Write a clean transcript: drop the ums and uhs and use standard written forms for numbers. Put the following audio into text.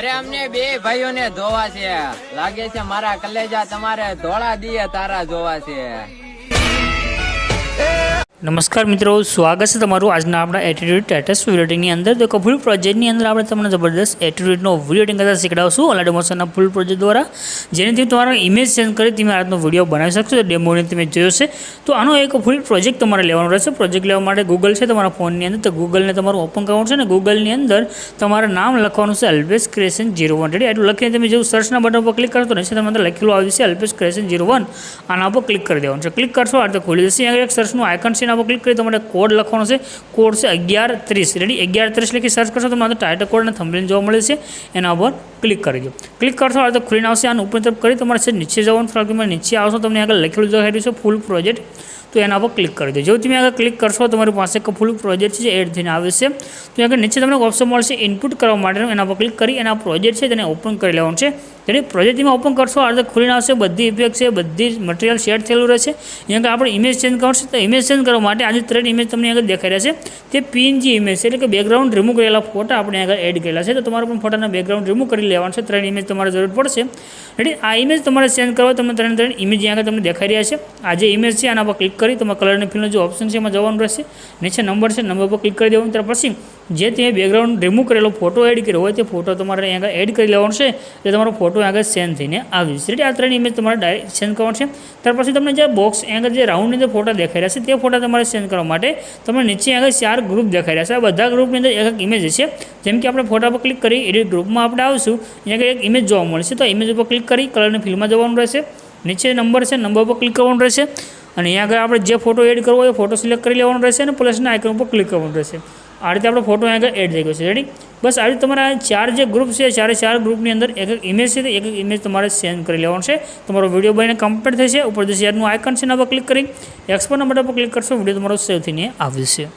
अरे हमने बे भाइयों ने धोवा छे लागे छे मारा कलेजा तमारे धोळा दिए तारा जोवा छे। नमस्कार मित्रों, स्वागत है तमारू आजना अपना एटीट्यूड टेटस वीडियो अंदर। तो फूल प्रोजेक्ट अंदर आपणे तमने जबरदस्त एटीट्यूड वीडियो करता शीखवाड़शुं ओला डेमोशन फूल प्रोजेक्ट द्वारा, जेने तमारो इमेज सेंड करी तमे आजनो वीडियो बनावी शकशो। तो डेमो ने तमे जोयो छे। तो आनो एक फूल प्रोजेक्ट तमारे लेवानो रहेशे। प्रोजेक्ट लेवा माटे गूगल छे तमारा फोननी अंदर। तो गूगल ने तमारुं ओपन करवानुं छे ने गूगलनी अंदर तमारे नाम लखवानुं छे अल्पेश क्रिएशन 01। रेडी एटલું લખીને તમે જેવું સર્ચના બટન પર ક્લિક કરો તો નીચે તમને લખેલું આવી જશે અલ્પેશ ક્રિએશન 01। આના પર ક્લિક કરી દેવાનું છે। ક્લિક કરશો એટલે ખુલી જશે। અહીંયા એક સર્ચનું આઇકન છે, એના પર ક્લિક કરી તમારે कोड लखवानो छे। कोड से 1130। रेडी 1130 लखी सर्च करशो तो मात्र टाइटल कोड ने थंबनेल जोवा मळे छे। एना पर क्लिक करी दो। क्लिक करशो तो खुलीने आवशे। आने ऊपर तरफ करी तमारे नीचे जवानुं। फ्रॉगमेंट नीचे आवशो तमने आगे लखेलुं देखाई रह्युं छे फूल प्रोजेक्ट। तो एना पर क्लिक कर दो। जो तमे आगे क्लिक करशो तमारी पासे एक फूल प्रोजेक्ट है एड थईने आवे छे। तो आगे नीचे तमने ऑप्शन मळशे इनपुट करवा माटेनो। एना पर क्लिक करी एना प्रोजेक्ट है तेने ओपन करी लेवानुं छे। जेने प्रोजेक्ट में ओपन करशो એટલે ખુલીને આવશે। બધી ઇફેક્ટ છે, બધી મટીરીયલ સેટ થયેલું રહેશે। અહીંયા આપણે ઇમેજ ચેન્જ કરશું તો ઇમેજ ચેન્જ કરવા માટે આજે 3 ઇમેજ તમને આગળ દેખાઈ રહ્યા છે। તે PNG ઇમેજ છે, એટલે કે બેકગ્રાઉન્ડ રિમૂવ કરેલા ફોટા આપણે આગળ એડ કરેલા છે। તો તમારે પણ ફોટાના બેકગ્રાઉન્ડ રિમૂવ કરી લેવાનું છે। 3 ઇમેજ તમારે જરૂર પડશે। રેડી આ ઇમેજ તમારે ચેન્જ કરવા તમને 3 ઇમેજ અહીંયા તમને દેખાઈ રહ્યા છે। આ જે ઇમેજ છે આના પર ક્લિક કરી તમારે કલર અને ફિલનો જે ઓપ્શન છે એમાં જવાનું રહેશે। નીચે નંબર છે, નંબર પર ક્લિક કરી દેવાનું। ત્યાર પછી જે તમે બેકગ્રાઉન્ડ રિમૂવ કરેલો ફોટો એડ કર્યો હોય તે ફોટો તમારે અહીંયા એડ કરી લેવાનો છે। એટલે તમારો ફોટો આગળ સેન્ડ થઈને આવી જશે। એટલે આ 3 ઇમેજ તમારે ડાયરેક્ટ સેન્ડ કરવાનો છે। ત્યાર પછી તમને જે બોક્સ આગળ જે રાઉન્ડની અંદર ફોટા દેખાઈ રહ્યા છે તે ફોટા તમારે સેન્ડ કરવા માટે તમને નીચે આગળ 4 ગ્રુપ દેખાઈ રહ્યા છે। આ બધા ગ્રુપની અંદર એક ઇમેજ છે। જેમ કે આપણે ફોટા પર ક્લિક કરી એડિટ ગ્રુપમાં આપણે આવશું, અહીંયા એક ઇમેજ જોવા મળશે। તો ઇમેજ ઉપર ક્લિક કરી કલરની ફિલ્ડમાં જવાનું રહેશે। નીચે નંબર છે, નંબર પર ક્લિક કરવાનું રહેશે અને અહીંયા આગળ આપણે જે ફોટો એડ કરવો હોય એ ફોટો સિલેક્ટ કરી લેવાનો રહેશે અને પ્લસના આઇકન ઉપર ક્લિક કરવાનું રહેશે। આ રીતે આપણો ફોટો આગળ એડ થઈ ગયો છે। રેડી બસ આ રીતે તમારા 4 જે ગ્રુપ છે, 4 ગ્રુપની અંદર એક ઇમેજ છે, એક ઇમેજ તમારે સેન્ડ કરી લેવાનો છે। તમારો વિડીયો બનીને કમ્પ્લીટ થશે। ઉપર જે શેરનું આઇકન છે એના પર ક્લિક કરી એક્સપોર્ટના બટન પર ક્લિક કરશો, વિડીયો તમારો સેવ થઈને આવશે।